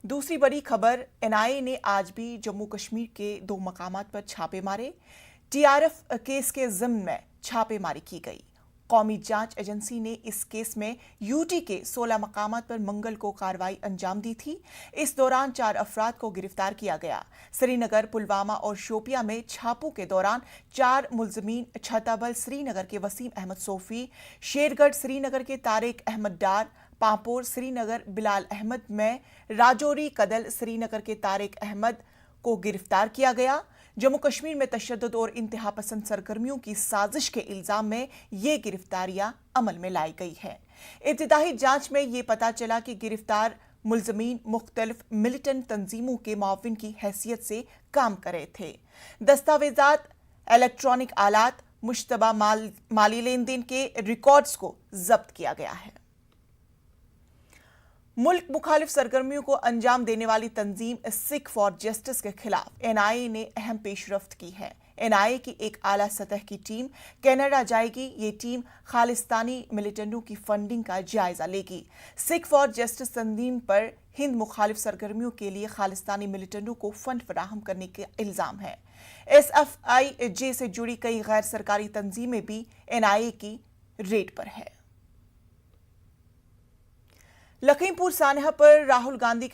दूसरी बड़ी खबर, एनआईए ने आज भी जम्मू कश्मीर के 2 मकामात पर छापे मारे। टीआरएफ केस के ज़िम्न में छापेमारी की गई। कौमी जांच एजेंसी ने इस केस में यूटी के 16 मकामात पर मंगल को कार्रवाई अंजाम दी थी। इस दौरान 4 अफराद को गिरफ्तार किया गया। श्रीनगर, पुलवामा और शोपिया में छापों के दौरान 4 मुलजमीन छताबल श्रीनगर के वसीम अहमद सोफी, शेरगढ़ श्रीनगर के तारिक अहमद डार, पांपोर श्रीनगर बिलाल अहमद में, राजौरी कदल श्रीनगर के तारिक अहमद को गिरफ्तार किया गया। जम्मू कश्मीर में तशद्दुद और इंतहा पसंद सरगर्मियों की साजिश के इल्जाम में ये गिरफ्तारियां अमल में लाई गई है। इब्तिदाई जांच में ये पता चला कि गिरफ्तार मुलजमीन मुख्तलिफ मिलिटेंट तंजीमों के मुआविन की हैसियत से काम कर रहे थे। दस्तावेजात, इलेक्ट्रॉनिक आलात, मुश्तबा माली लेन देन के रिकॉर्ड्स को जब्त किया गया है। मुल्क मुखालिफ सरगर्मियों को अंजाम देने वाली तंजीम सिख फॉर जस्टिस के खिलाफ एनआईए ने अहम पेशरफ्त की है। एनआईए की एक आला सतह की टीम कनाडा जाएगी। ये टीम खालिस्तानी मिलिटेंटों की फंडिंग का जायजा लेगी। सिख फॉर जस्टिस तंजीम पर हिंद मुखालिफ सरगर्मियों के लिए खालिस्तानी मिलिटेंटों को फंड फराहम करने के इल्जाम है। SFIJ से जुड़ी कई गैर सरकारी तंजीमें भी एनआईए की रेड पर है। लखीमपुर सान्हा पर राहुल गांधी